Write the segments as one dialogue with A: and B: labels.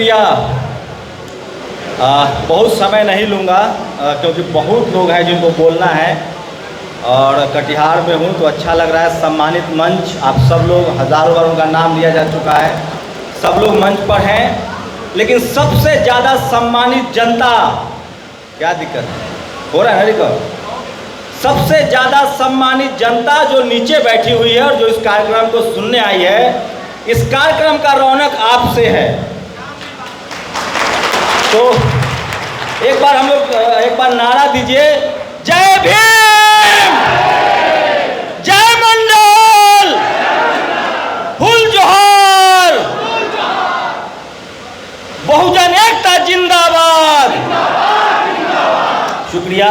A: शुक्रिया। बहुत समय नहीं लूँगा क्योंकि बहुत लोग हैं जिनको बोलना है और कटिहार में हूँ तो अच्छा लग रहा है। सम्मानित मंच, आप सब लोग, हज़ारों बार उनका नाम लिया जा चुका है, सब लोग मंच पर हैं, लेकिन सबसे ज़्यादा सम्मानित जनता, क्या दिक्कत हो रहा है रिकॉर्ड, सबसे ज़्यादा सम्मानित जनता जो नीचे बैठी हुई है और जो इस कार्यक्रम को सुनने आई है, इस कार्यक्रम का रौनक आपसे है। तो एक बार हम लोग एक बार नारा दीजिए, जय भीम, जय मंडल, फुल जोहर, बहुजन एकता जिंदाबाद। शुक्रिया।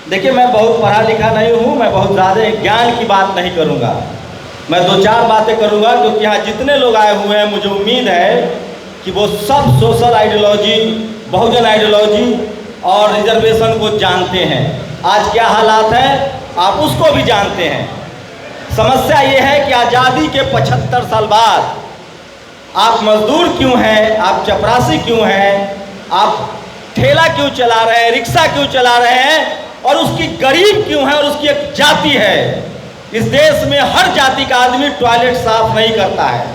A: देखिए, मैं बहुत पढ़ा लिखा नहीं हूँ, मैं बहुत ज़्यादा ज्ञान की बात नहीं करूँगा, मैं दो चार बातें करूँगा क्योंकि यहाँ जितने लोग आए हुए हैं मुझे उम्मीद है कि वो सब सोशल आइडियोलॉजी, बहुजन आइडियोलॉजी और रिजर्वेशन को जानते हैं। आज क्या हालात है आप उसको भी जानते हैं। समस्या ये है कि आज़ादी के 75 साल बाद आप मजदूर क्यों हैं, आप चपरासी क्यों हैं, आप ठेला क्यों चला रहे हैं, रिक्शा क्यों चला रहे हैं, और उसकी गरीब क्यों है और उसकी एक जाति है। इस देश में हर जाति का आदमी टॉयलेट साफ नहीं करता है,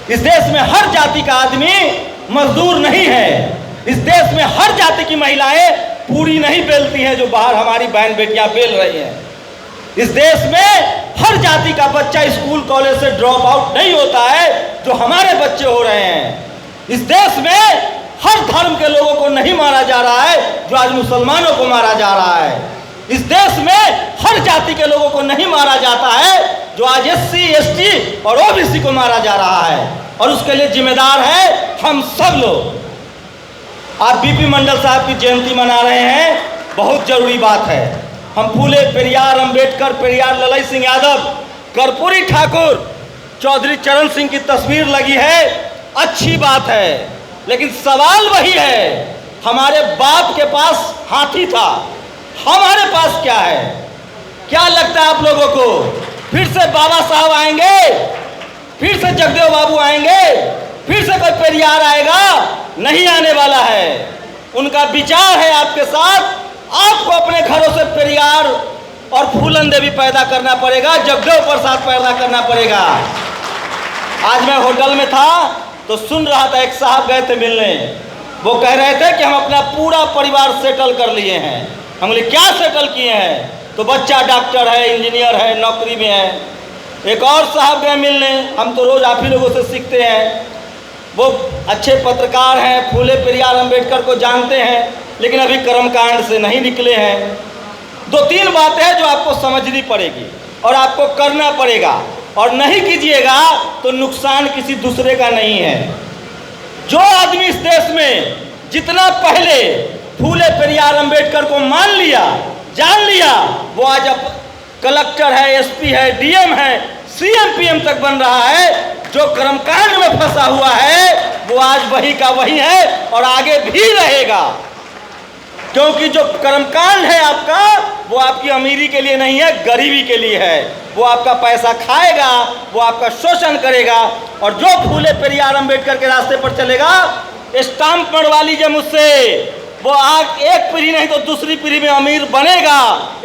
A: इस देश में हर जाति का आदमी मजदूर नहीं है, इस देश में हर जाति की महिलाएं पूरी नहीं बेलती हैं जो बाहर हमारी बहन बेटियां बेल रही हैं। इस देश में हर जाति का बच्चा स्कूल कॉलेज से ड्रॉप आउट नहीं होता है जो हमारे बच्चे हो रहे हैं। इस देश में हर धर्म के लोगों को नहीं मारा जा रहा है जो आज मुसलमानों को मारा जा रहा है। इस देश में हर जाति के लोगों को नहीं मारा जाता है जो आज SC, ST और OBC को मारा जा रहा है, और उसके लिए जिम्मेदार है हम सब लोग। आप BP मंडल साहब की जयंती मना रहे हैं, बहुत जरूरी बात है। हम फूले पेरियार अंबेडकर, पेरियार ललई सिंह यादव, कर्पूरी ठाकुर, चौधरी चरण सिंह की तस्वीर लगी है, अच्छी बात है, लेकिन सवाल वही है, हमारे बाप के पास हाथी था, हमारे पास क्या है? क्या लगता है आप लोगों को फिर से बाबा साहब आएंगे, फिर से जगदेव बाबू आएंगे, फिर से कोई पेरियार आएगा? नहीं आने वाला है। उनका विचार है आपके साथ, आपको अपने घरों से पेरियार और फूलन देवी पैदा करना पड़ेगा, जगदेव प्रसाद पैदा करना पड़ेगा। आज मैं होटल में था तो सुन रहा था, एक साहब गए थे मिलने, वो कह रहे थे कि हम अपना पूरा परिवार सेटल कर लिए हैं। हम बोले क्या सेटल किए हैं? तो बच्चा डॉक्टर है, इंजीनियर है, नौकरी में है। एक और साहब गए मिलने, हम तो रोज़ आप ही लोगों से सीखते हैं, वो अच्छे पत्रकार हैं, फूले पेरियार अंबेडकर को जानते हैं, लेकिन अभी कर्मकांड से नहीं निकले हैं। दो तीन बातें हैं जो आपको समझनी पड़ेगी और आपको करना पड़ेगा, और नहीं कीजिएगा तो नुकसान किसी दूसरे का नहीं है। जो आदमी इस देश में जितना पहले फूले पेरियार अंबेडकर को मान लिया, जान लिया, वो आज अब कलेक्टर है, SP है, DM है, CM PM तक बन रहा है। जो कर्मकांड में फंसा हुआ है वो आज वही का वही है और आगे भी रहेगा, क्योंकि जो कर्मकांड है आपका वो आपकी अमीरी के लिए नहीं है, गरीबी के लिए है। वो आपका पैसा खाएगा, वो आपका शोषण करेगा, और जो फूले पेरियार अंबेडकर के रास्ते पर चलेगा, स्टाम्प मरवा लीजिए मुझसे, वो आज एक पीढ़ी नहीं तो दूसरी पीढ़ी में अमीर बनेगा,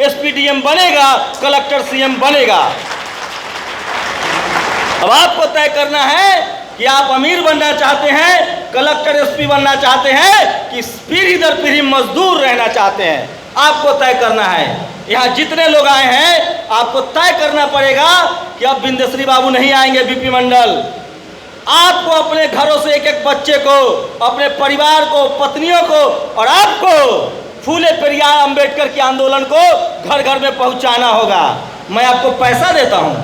A: SP DM बनेगा, कलेक्टर CM बनेगा। अब आपको तय करना है कि आप अमीर बनना चाहते हैं, कलेक्टर SP बनना चाहते हैं, कि पीढ़ी दर पीढ़ी मजदूर रहना चाहते हैं। आपको तय करना है। यहाँ जितने लोग आए हैं आपको तय करना पड़ेगा कि अब बिंदेश्वरी बाबू नहीं आएंगे BP मंडल। आपको अपने घरों से एक एक बच्चे को, अपने परिवार को, पत्नियों को और आपको फूले पेरियार अंबेडकर के आंदोलन को घर घर में पहुंचाना होगा। मैं आपको पैसा देता हूं,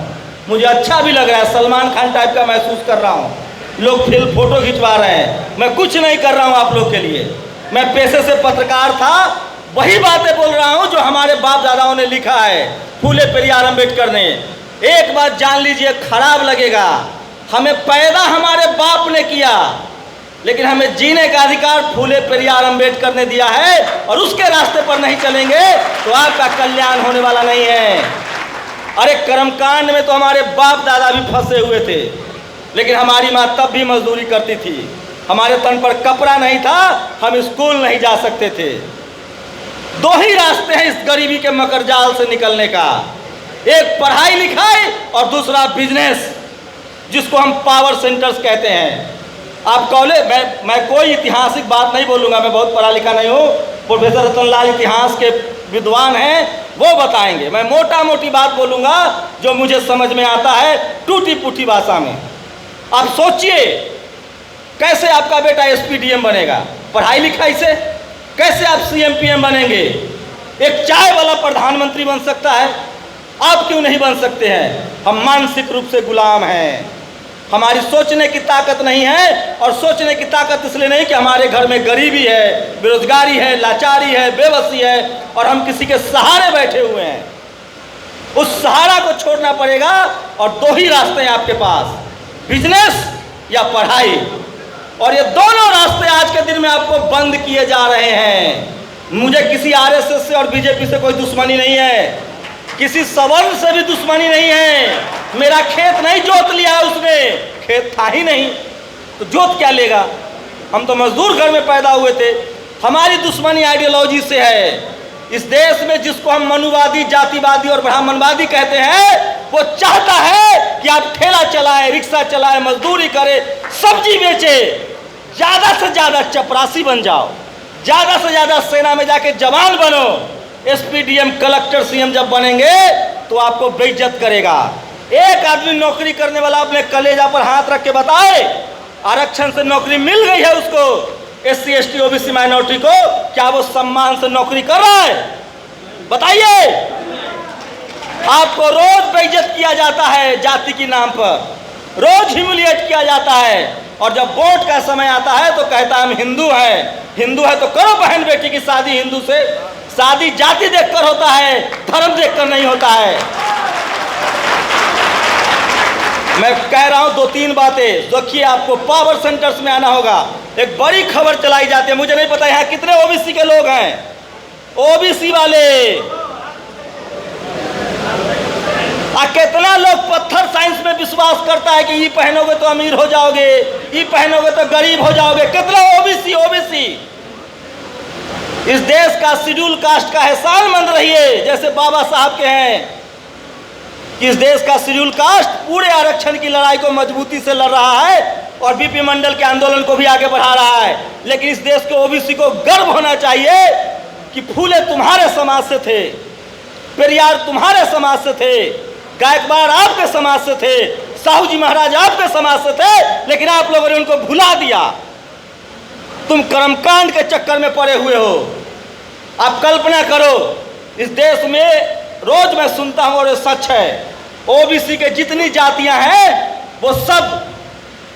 A: मुझे अच्छा भी लग रहा है, सलमान खान टाइप का महसूस कर रहा हूं, लोग फिल्म फोटो खिंचवा रहे हैं, मैं कुछ नहीं कर रहा हूं आप लोग के लिए। मैं पेशे से पत्रकार था, वही बातें बोल रहा हूं जो हमारे बाप दादाओं ने लिखा है, फूले पेरियार अंबेडकर ने। एक बात जान लीजिए, खराब लगेगा, हमें पैदा हमारे बाप ने किया, लेकिन हमें जीने का अधिकार फूले पेरियार अंबेडकर ने दिया है, और उसके रास्ते पर नहीं चलेंगे तो आपका कल्याण होने वाला नहीं है। अरे कर्मकांड में तो हमारे बाप दादा भी फंसे हुए थे, लेकिन हमारी माँ तब भी मजदूरी करती थी। हमारे तन पर कपड़ा नहीं था, हम स्कूल नहीं जा सकते थे। दो ही रास्ते हैं इस गरीबी के मकरजाल से निकलने का, एक पढ़ाई लिखाई और दूसरा बिजनेस, जिसको हम पावर सेंटर्स कहते हैं। आप कॉलेज, मैं कोई ऐतिहासिक बात नहीं बोलूँगा, मैं बहुत पढ़ा लिखा नहीं हूँ। प्रोफेसर रतनलाल इतिहास के विद्वान हैं, वो बताएंगे। मैं मोटा मोटी बात बोलूँगा जो मुझे समझ में आता है, टूटी फूटी भाषा में। आप सोचिए कैसे आपका बेटा एसपीडीएम बनेगा पढ़ाई लिखाई से, कैसे आप सीएम पीएम बनेंगे। एक चाय वाला प्रधानमंत्री बन सकता है, आप क्यों नहीं बन सकते हैं? हम मानसिक रूप से गुलाम हैं, हमारी सोचने की ताकत नहीं है। और सोचने की ताकत इसलिए नहीं कि हमारे घर में गरीबी है, बेरोजगारी है, लाचारी है, बेबसी है और हम किसी के सहारे बैठे हुए हैं। उस सहारा को छोड़ना पड़ेगा और दो ही रास्ते हैं आपके पास, बिजनेस या पढ़ाई। और ये दोनों रास्ते आज के दिन में आपको बंद किए जा रहे हैं। मुझे किसी आरएसएस से और बीजेपी से कोई दुश्मनी नहीं है, किसी सवर्ण से भी दुश्मनी नहीं है। मेरा खेत नहीं जोत लिया उसने, खेत था ही नहीं तो जोत क्या लेगा? हम तो मजदूर घर में पैदा हुए थे। हमारी दुश्मनी आइडियोलॉजी से है। इस देश में जिसको हम मनुवादी, जातिवादी और ब्राह्मणवादी कहते हैं, वो चाहता है कि आप ठेला चलाएं, रिक्शा चलाएं, मजदूरी करें, सब्जी बेचे, ज्यादा से ज्यादा चपरासी बन जाओ, ज्यादा से ज्यादा सेना में जाके जवान बनो। एसपीडीएम, कलेक्टर, सीएम जब बनेंगे तो आपको बेइज्जत करेगा। एक आदमी नौकरी करने वाला अपने कलेजा पर हाथ रख के बताए आरक्षण से नौकरी मिल गई है उसको, एससी एसटी ओबीसी माइनॉरिटी को, क्या वो सम्मान से नौकरी कर रहा है? बताइए। आपको रोज बेइज्जत किया जाता है जाति के नाम पर, रोज ह्यूमिलिएट किया जाता है। और जब वोट का समय आता है तो कहता है हम हिंदू हैं। हिंदू है तो करो बहन बेटी की शादी हिंदू से। शादी जाति देखकर होता है, धर्म देखकर नहीं होता है। मैं कह रहा हूं दो तीन बातें। देखिए, आपको पावर सेंटर्स में आना होगा। एक बड़ी खबर चलाई जाती है, मुझे नहीं पता यहाँ कितने ओबीसी के लोग हैं। ओबीसी वाले कितना लोग पत्थर साइंस में विश्वास करता है कि ये पहनोगे तो अमीर हो जाओगे, ये पहनोगे तो गरीब हो जाओगे। कितना ओबीसी ओबीसी इस देश का शेड्यूल कास्ट का एहसानमंद रहिए, जैसे बाबा साहब के हैं। इस देश का शेड्यूल कास्ट पूरे आरक्षण की लड़ाई को मजबूती से लड़ रहा है और बीपी मंडल के आंदोलन को भी आगे बढ़ा रहा है। लेकिन इस देश के ओबीसी को गर्व होना चाहिए कि फूले तुम्हारे समाज से थे, पेरियार तुम्हारे समाज से थे, गायकवाड़ आपके समाज से थे, साहू जी महाराज आपके समाज से थे, लेकिन आप लोगों ने उनको भुला दिया। तुम कर्मकांड के चक्कर में पड़े हुए हो। आप कल्पना करो, इस देश में रोज मैं सुनता हूं और ये सच है, ओबीसी के जितनी जातियां हैं वो सब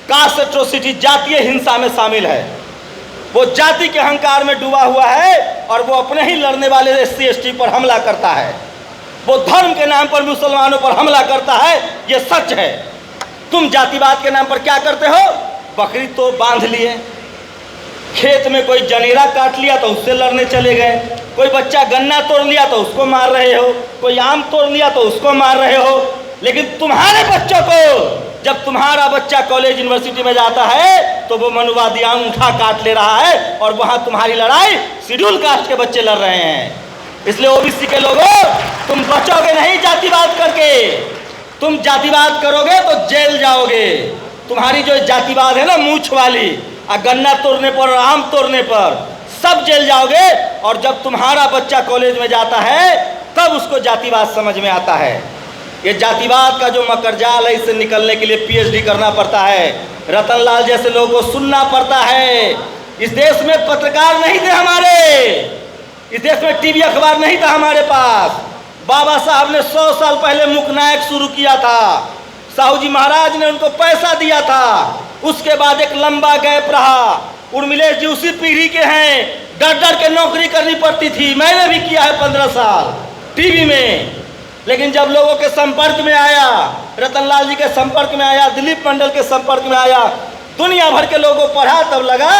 A: कास्ट एट्रोसिटी, जातीय हिंसा में शामिल है। वो जाति के अहंकार में डूबा हुआ है और वो अपने ही लड़ने वाले एससी एसटी पर हमला करता है। वो धर्म के नाम पर मुसलमानों पर हमला करता है, ये सच है। तुम जातिवाद के नाम पर क्या करते हो? बकरी तो बांध लिए, खेत में कोई जनेरा काट लिया तो उससे लड़ने चले गए, कोई बच्चा गन्ना तोड़ लिया तो उसको मार रहे हो, कोई आम तोड़ लिया तो उसको मार रहे हो। लेकिन तुम्हारे बच्चों को, जब तुम्हारा बच्चा कॉलेज यूनिवर्सिटी में जाता है तो वो मनुवादी आम उठा काट ले रहा है और वहां तुम्हारी लड़ाई शेड्यूल कास्ट के बच्चे लड़ रहे हैं। इसलिए ओबीसी के लोगों, तुम बचोगे नहीं जातिवाद करके। तुम जातिवाद करोगे तो जेल जाओगे। तुम्हारी जो जातिवाद है ना, मूछ वाली, गन्ना तोड़ने पर और आम तोड़ने पर सब जेल जाओगे। और जब तुम्हारा बच्चा कॉलेज में जाता है तब उसको जातिवाद समझ में आता है। ये जातिवाद का जो मकरजाल है, इससे निकलने के लिए पीएचडी करना पड़ता है, रतनलाल जैसे लोगों को सुनना पड़ता है। इस देश में पत्रकार नहीं थे हमारे, इस देश में टीवी अखबार नहीं था हमारे पास। बाबा साहब ने 100 साल पहले मुकनायक शुरू किया था, साहू जी महाराज ने उनको पैसा दिया था। उसके बाद एक लंबा गैप रहा। उर्मिलेश जी उसी पीढ़ी के हैं, डर डर के नौकरी करनी पड़ती थी। मैंने भी किया है 15 साल टीवी में। लेकिन जब लोगों के संपर्क में आया, रतनलाल जी के संपर्क में आया, दिलीप मंडल के संपर्क में आया, दुनिया भर के लोगों को पढ़ा, तब लगा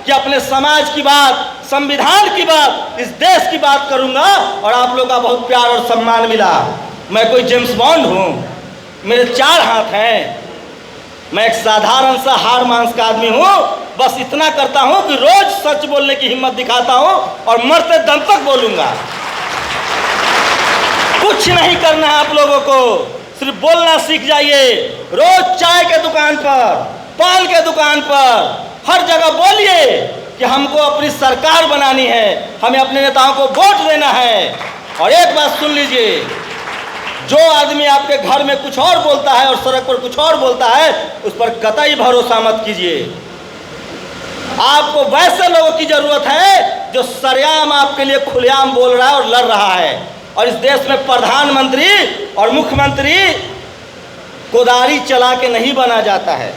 A: कि अपने समाज की बात, संविधान की बात, इस देश की बात करूंगा और आप लोगों का बहुत प्यार और सम्मान मिला। मैं कोई जेम्स बॉन्ड हूँ? मेरे 4 हाथ हैं। मैं एक साधारण सा हाड़ मांस का आदमी हूँ बस इतना करता हूं कि रोज सच बोलने की हिम्मत दिखाता हूं और मरते दम तक बोलूंगा। कुछ नहीं करना है आप लोगों को, सिर्फ बोलना सीख जाइए। रोज चाय के दुकान पर, पान के दुकान पर, हर जगह बोलिए कि हमको अपनी सरकार बनानी है, हमें अपने नेताओं को वोट देना है। और एक बात सुन लीजिए, जो आदमी आपके घर में कुछ और बोलता है और सड़क पर कुछ और बोलता है, उस पर कतई भरोसा मत कीजिए। आपको वैसे लोगों की जरूरत है जो सरेआम आपके लिए खुलेआम बोल रहा है और लड़ रहा है। और इस देश में प्रधानमंत्री और मुख्यमंत्री कोदारी चला के नहीं बना जाता है,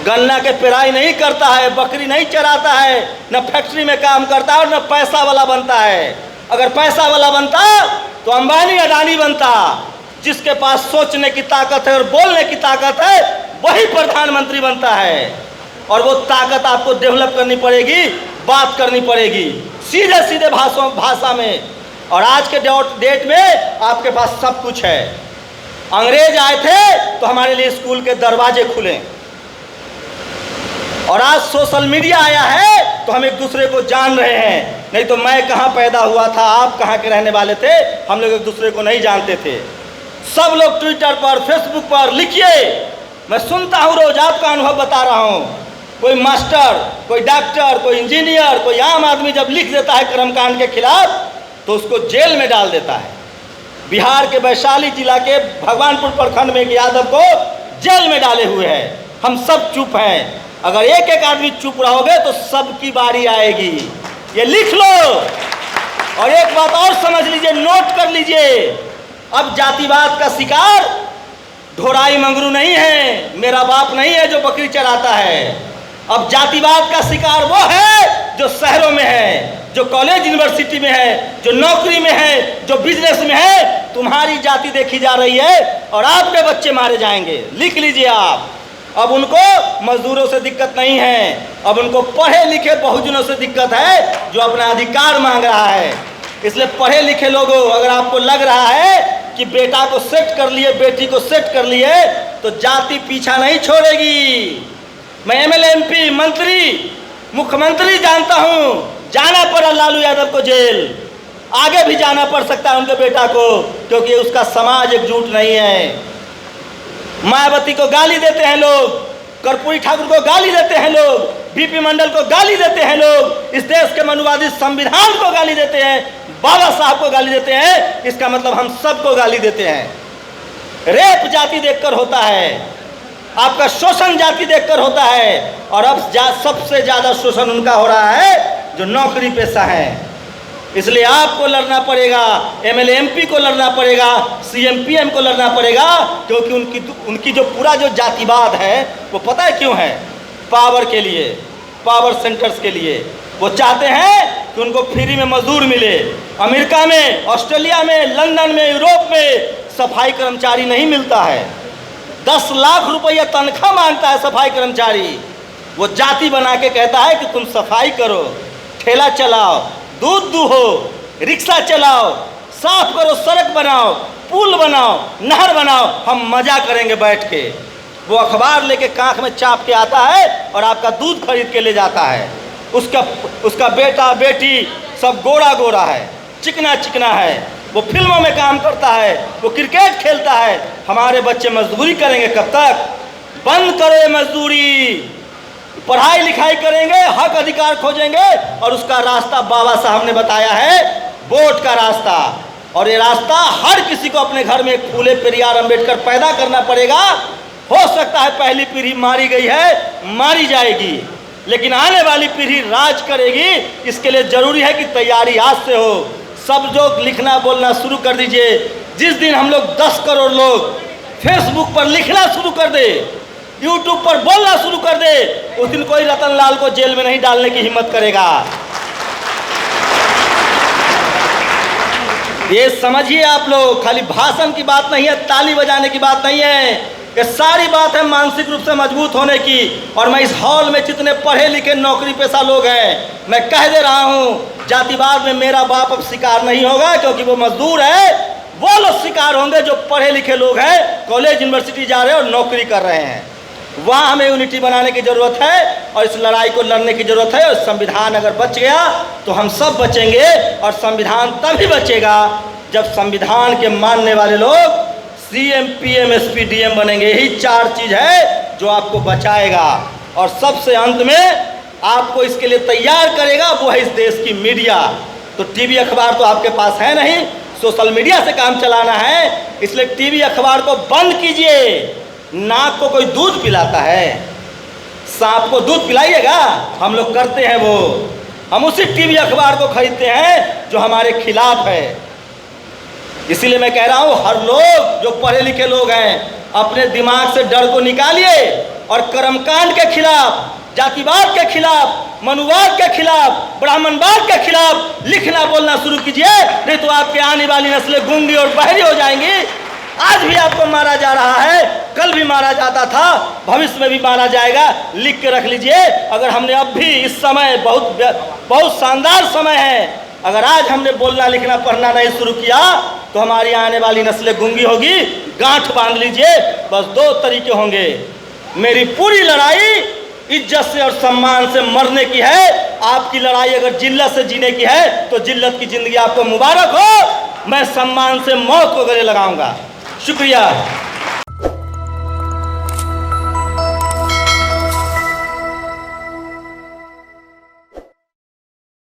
A: गन्ना के पेराई नहीं करता है, बकरी नहीं चराता है, न फैक्ट्री में काम करता है और न पैसा वाला बनता है। अगर पैसा वाला बनता तो अंबानी अडानी बनता। जिसके पास सोचने की ताकत है और बोलने की ताकत है वही प्रधानमंत्री बनता है। और वो ताकत आपको डेवलप करनी पड़ेगी, बात करनी पड़ेगी सीधे सीधे भाषा में। और आज के डेट में आपके पास सब कुछ है। अंग्रेज आए थे तो हमारे लिए स्कूल के दरवाजे खुले, और आज सोशल मीडिया आया है तो हम एक दूसरे को जान रहे हैं। नहीं तो मैं कहाँ पैदा हुआ था, आप कहाँ के रहने वाले थे, हम लोग एक दूसरे को नहीं जानते थे। सब लोग ट्विटर पर, फेसबुक पर लिखिए, मैं सुनता हूँ रोज, आपका अनुभव बता रहा हूँ। कोई मास्टर, कोई डॉक्टर, कोई इंजीनियर, कोई आम आदमी जब लिख देता है कर्मकांड के खिलाफ तो उसको जेल में डाल देता है। बिहार के वैशाली जिला के भगवानपुर प्रखंड में एक यादव को जेल में डाले हुए हैं। हम सब चुप हैं। अगर एक एक आदमी चुप रहोगे तो सबकी बारी आएगी, ये लिख लो। और एक बात और समझ लीजिए, नोट कर लीजिए, अब जातिवाद का शिकार ढोराई मंगरू नहीं है, मेरा बाप नहीं है जो बकरी चराता है। अब जातिवाद का शिकार वो है जो शहरों में है, जो कॉलेज यूनिवर्सिटी में है, जो नौकरी में है, जो बिजनेस में है। तुम्हारी जाति देखी जा रही है और आपके बच्चे मारे जाएंगे। लिख लीजिए आप। अब उनको मजदूरों से दिक्कत नहीं है, अब उनको पढ़े लिखे बहुजनों से दिक्कत है जो अपना अधिकार मांग रहा है। इसलिए पढ़े लिखे लोगों, अगर आपको लग रहा है कि बेटा को सेट कर लिए, बेटी को सेट कर लिए, तो जाति पीछा नहीं छोड़ेगी। मैं एमएलए, एमपी, मंत्री, मुख्यमंत्री जानता हूँ, जाना पड़ा लालू यादव को जेल, आगे भी जाना पड़ सकता है उनके बेटा को, क्योंकि उसका समाज एकजुट नहीं है। मायावती को गाली देते हैं लोग, कर्पूरी ठाकुर को गाली देते हैं लोग, बीपी मंडल को गाली देते हैं लोग, इस देश के मनुवादी संविधान को गाली देते हैं, बाबा साहब को गाली देते हैं। इसका मतलब हम सबको गाली देते हैं। रेप जाति देखकर होता है, आपका शोषण जाति देखकर होता है। और अब सबसे ज़्यादा शोषण उनका हो रहा है जो नौकरी पेशा है। इसलिए आपको लड़ना पड़ेगा, एमएलए, एमपी को लड़ना पड़ेगा, सीएम, पीएम को लड़ना पड़ेगा, क्योंकि उनकी जो पूरा जो जातिवाद है वो पता है क्यों है? पावर के लिए, पावर सेंटर्स के लिए। वो चाहते हैं कि उनको फ्री में मजदूर मिले। अमेरिका में, ऑस्ट्रेलिया में, लंदन में, यूरोप में सफाई कर्मचारी नहीं मिलता है। 10 लाख रुपया तनख्वाह मांगता है सफाई कर्मचारी। वो जाति बना के कहता है कि तुम सफाई करो, ठेला चलाओ, दूध दूहो, रिक्शा चलाओ, साफ करो, सड़क बनाओ, पुल बनाओ, नहर बनाओ, हम मजा करेंगे बैठ के। वो अखबार लेके कांख में चाप के आता है और आपका दूध खरीद के ले जाता है। उसका बेटा बेटी सब गोरा गोरा है, चिकना चिकना है। वो फिल्मों में काम करता है, वो क्रिकेट खेलता है। हमारे बच्चे मजदूरी करेंगे कब तक? बंद करो ये मजदूरी, पढ़ाई लिखाई करेंगे, हक अधिकार खोजेंगे। और उसका रास्ता बाबा साहब ने बताया है, वोट का रास्ता। और ये रास्ता हर किसी को अपने घर में एक फूले पेरियार अंबेडकर पैदा करना पड़ेगा। हो सकता है पहली पीढ़ी मारी गई है, मारी जाएगी, लेकिन आने वाली पीढ़ी राज करेगी। इसके लिए जरूरी है कि तैयारी आज से हो। सब लोग लिखना बोलना शुरू कर दीजिए। जिस दिन हम लोग 10 करोड़ लोग फेसबुक पर लिखना शुरू कर दे, यूट्यूब पर बोलना शुरू कर दे, उस दिन कोई रतन लाल को जेल में नहीं डालने की हिम्मत करेगा। ये समझिए आप लोग, खाली भाषण की बात नहीं है, ताली बजाने की बात नहीं है, ये सारी बात है मानसिक रूप से मजबूत होने की। और मैं इस हॉल में जितने पढ़े लिखे नौकरी पेशा लोग हैं, मैं कह दे रहा हूँ, जातिवाद में मेरा बाप अब शिकार नहीं होगा, क्योंकि वो मजदूर है। वो लोग शिकार होंगे जो पढ़े लिखे लोग हैं, कॉलेज यूनिवर्सिटी जा रहे हैं और नौकरी कर रहे हैं। वहाँ हमें यूनिटी बनाने की ज़रूरत है और इस लड़ाई को लड़ने की ज़रूरत है। और संविधान अगर बच गया तो हम सब बचेंगे, और संविधान तभी बचेगा जब संविधान के मानने वाले लोग CM PM SP DM बनेंगे। यही 4 चीज़ है जो आपको बचाएगा। और सबसे अंत में आपको इसके लिए तैयार करेगा वो है इस देश की मीडिया। तो टीवी अखबार तो आपके पास है नहीं, सोशल मीडिया से काम चलाना है, इसलिए टीवी अखबार को बंद कीजिए। नाक को कोई दूध पिलाता है, सांप को दूध पिलाइएगा? हम लोग करते हैं वो। हम उसी टीवी अखबार को खरीदते हैं जो हमारे खिलाफ है। इसीलिए मैं कह रहा हूँ, हर लोग जो पढ़े लिखे लोग हैं अपने दिमाग से डर को निकालिए और कर्मकांड के खिलाफ, जातिवाद के खिलाफ, मनुवाद के खिलाफ, ब्राह्मणवाद के खिलाफ लिखना बोलना शुरू कीजिए। नहीं तो आपके आने वाली नस्लें गूंगी और बहरी हो जाएंगी। आज भी आपको मारा जा रहा है, कल भी मारा जाता था, भविष्य में भी मारा जाएगा। लिख के रख लीजिए। अगर हमने अब भी इस समय बहुत शानदार समय है, अगर आज हमने बोलना लिखना पढ़ना नहीं शुरू किया तो हमारी आने वाली नस्लें गूंगी होगी। गांठ बांध लीजिए। बस 2 तरीके होंगे। मेरी पूरी लड़ाई इज्जत से और सम्मान से मरने की है। आपकी लड़ाई अगर जिल्लत से जीने की है तो जिल्लत की जिंदगी आपको मुबारक हो। मैं सम्मान से मौत को गले लगाऊंगा। शुक्रिया।